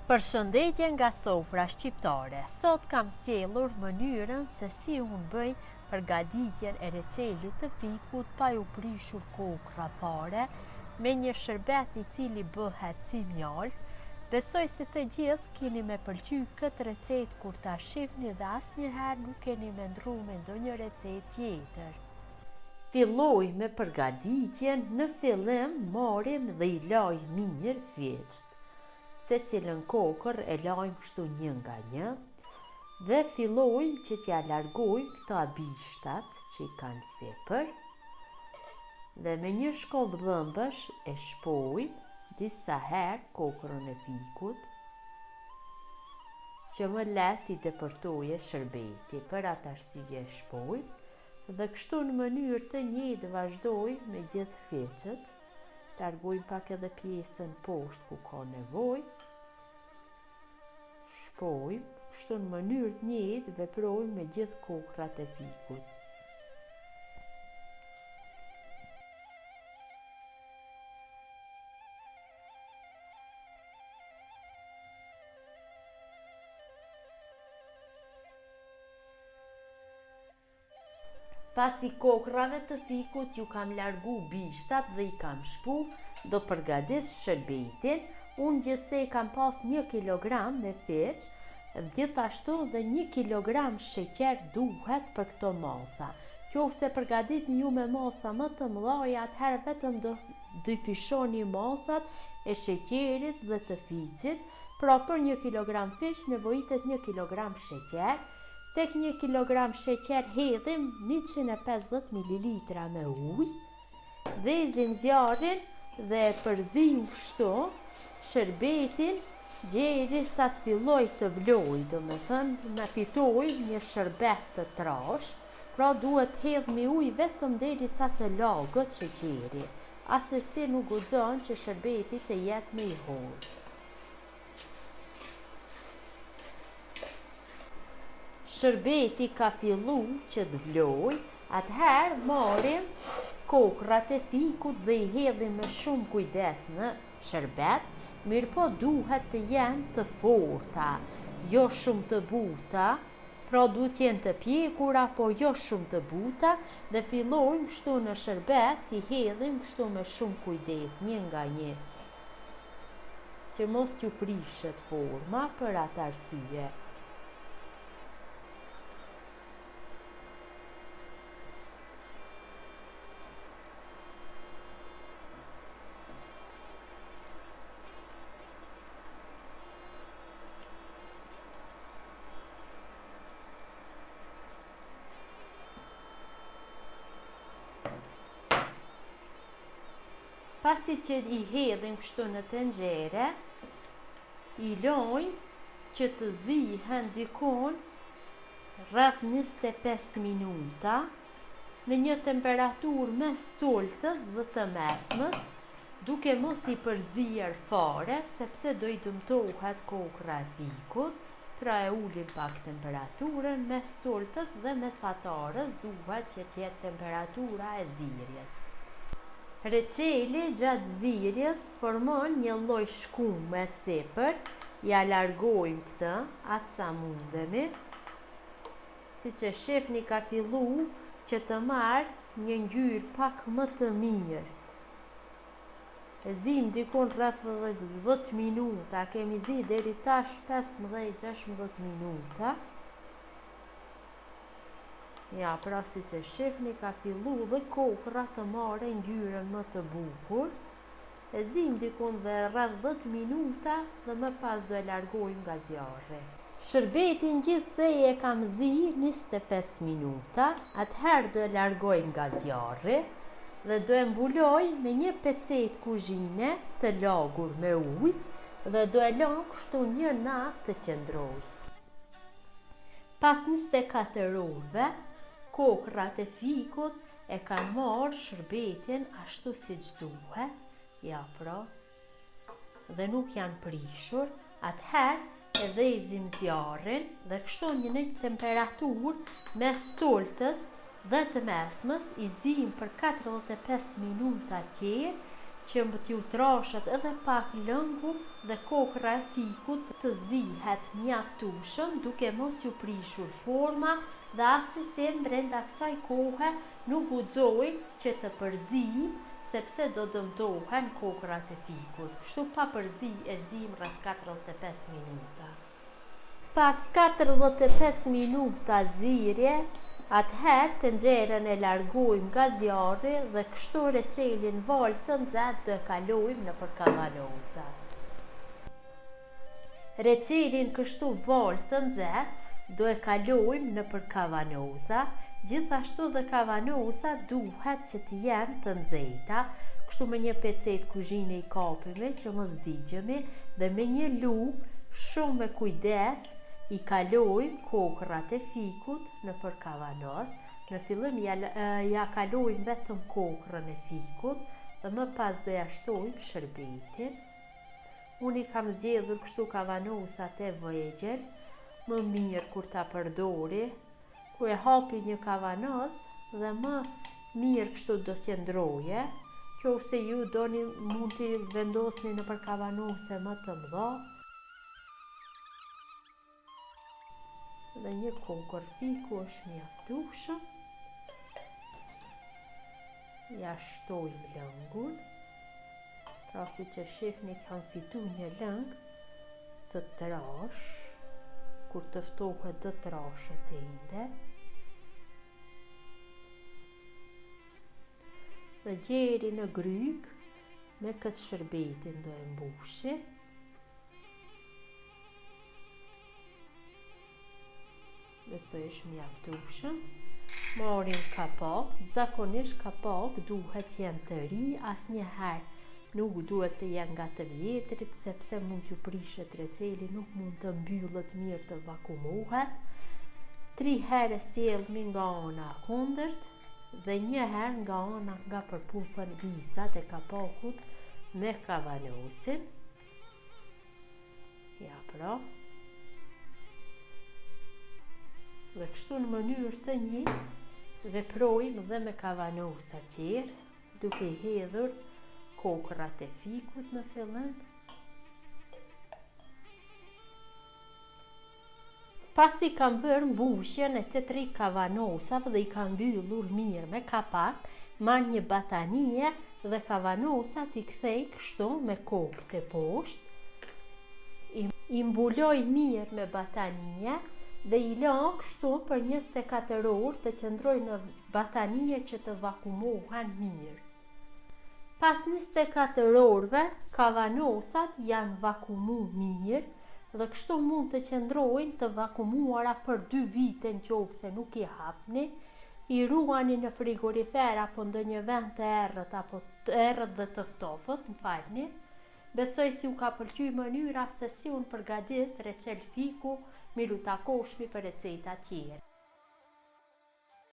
Përshëndetje nga sofra shqiptare. Sot kam sjellur mënyrën se si unë bëj përgatitjen e recelit të fikut pa ju prishur kokra pare me një shërbet I cili bëhet si mjalt. Besoj se të gjithë keni me pëlqy këtë recet kur ta shihni dhe asnjëherë nuk keni mendru me ndonjë recet tjetër. Filloj me përgatitjen. Në fillim marrim dhe I laj mirë fjeçt. Se cilën kokër e lajmë kështu një nga një dhe fillojmë që t'ja largojmë këta bishtat që I kanë sipër dhe me një shkollë dhëmbësh e shpojmë disa herë kokrën e fikut që më letë I depërtoje shërbeti. Për atë arsye e shpojmë dhe kështu në mënyrë të njëjtë vazhdoj me gjithë fjeçët. Largojmë pak edhe pjesën poshtë ku ka nevojë. Shpojmë, kështu në mënyrë të njëjtë veprojmë me gjithë kokrat e fikut. Pasi kokrave të fikut ju kam largu bishtat dhe I kam shpu, do përgatis shërbetin. Unë gjithsej kam pas 1 kilogram me feq, gjithashtu dhe 1 kilogram sheqer duhet për këto masa. Qofse përgatitni ju me masa më të mëdha, atëherë vetëm do dyfishoni masat e sheqerit dhe të fiqit. Pra për 1 kilogram fiq nevojitet 1 kilogram sheqer. Tek 1 kilogram sheqer hedhim 150 ml me ujë, dhezim zjarrin dhe përzim kështu shërbetin derisa të filloj të vloj, domethënë na fitoj një shërbet të trash, pra duhet hedh me ujë vetëm derisa të lagët sheqeri, asesi nuk guxon që shërbeti të jetë më I hollë. Shërbeti ka fillu që të vloj, atëherë marrim kokrat e fikut dhe I hedhim me shumë kujdes në shërbet, mirë po duhet të jenë të forta, jo shumë të buta, pra duhet jenë të pjekura, po jo shumë të buta, dhe fillojmë kështu në shërbet, I hedhim kështu me shumë kujdes, një nga një, që mos t'ju prishet forma për atë arsye. Pasi që I hedhim kështu në tenxhere, I lojmë që të zihen dikon rreth 25 minuta në një temperaturë mes toltës dhe të mesmës, duke mos I përzier fare, sepse do I dëmtohet kokra e fikut. Pra e ulim pak temperaturën mes toltës dhe mesatarës, duhet që të jetë temperatura e zirjes. Receli gjatë zirjes formon një lloj shkume sipër, ja largojmë këtë atë sa mundemi. Siç e shihni ka fillu që të marrë një ngjyrë pak më të mirë. E zim dikon rreth 10 minuta, kemi zi deri tash 15-16 minuta. Ja, pra si që shifni ka fillu dhe kokra të marrë ngjyrën më të bukur. E zim dikun dhe rreth 10 minuta dhe më pas do e largojmë nga zjarri. Shërbetin gjithsej e kam zi 25 minuta, atëherë do e largoj nga zjarri dhe do e mbuloj me një pecet kuzhine të lagur me ujë dhe do e lëm kështu një natë të qëndroj. Pas 24 orëve, kokrat e fikut e kanë marrë shërbetin ashtu siç duhet, ja pra, dhe nuk janë prishur, atëherë e dhezim zjarrin dhe kështu në një temperaturë mes toltës dhe të mesmës I zim për 45 minuta tjerë që më t'ju trashat edhe pak lëngu dhe kokra e fikut të zihet mjaftueshëm duke mos ju prishur forma dhe asnjëse brenda kësaj kohe nuk guxoj që të përzijë sepse do dëmtohen kokrat e fikut. Kështu pa përzi e zim rreth 45 minuta. Pas 45 minuta zirje, atëherë tenxherën e largojmë nga zjarri dhe kështu reçelin val të nxehtë do e kalojmë nëpër kavanoza. Reçelin kështu val të nxehtë do e kalojmë nëpër kavanoza, gjithashtu dhe kavanoza duhet që të jenë të nxehta, kështu me një pecet kuzhine i kapime që mos digjemi dhe me një lugë shumë me kujdes i kalojmë kokrat e fikut nëpër kavanoz. Në fillim ja kalojmë vetëm kokrën e fikut dhe më pas do ja shtojmë shërbetin. Unë i kam zgjedhur kështu kavanozat e vegjël, më mirë kur ta përdori, kur e hapi një kavanoz dhe më mirë kështu do qëndroje. Nëse ju doni mund t'i vendosni nëpër kavanoze më të mëdha. Dhe një kokër fiku është mjaftueshëm. Ja shtojmë lëngun. Pra si që shihni kam fitu një lëng të trash. Kur të ftohet do trashet ende. Dhe gjeri në gryk me këtë shërbetin do e mbushi. Besoj është mjaftueshëm. Marrim kapak, zakonisht kapak duhet të jenë të ri, asnjëherë nuk duhet të jenë nga të vjetrit sepse mund t'ju prishet reçeli, nuk mund të mbyllet mirë të vakumohet. 3 herë sjellmi nga ana kundërt dhe 1 herë nga ana nga përputhën vizat e kapakut me kavanozin. Ja pra. Dhe kështu në mënyrë të njëjtë veprojmë dhe me kavanoza tjerë, duke hedhur kokrat e fikut në fillim. Pasi kam bërë mbushjen e të 3 kavanozave dhe i kam mbyllur mirë me kapak, marr një batanije dhe kavanozat i kthej kështu me kokët e poshtë. I mbuloj mirë me batanije dhe i la kështu për 24 orë të qëndrojnë në batanije që të vakumohen mirë. Pas 24 orëve, kavanozat janë vakumu mirë dhe kështu mund të qëndrojnë të vakumuara për 2 vite nëse nuk i hapni. I ruani në frigorifer apo ndonjë vend të errët apo të errët dhe të ftofët, më falni. Besoj si u ka pëlqyer mënyra se si unë përgatis reçel fiku, miru takoshmi për receta tjerë.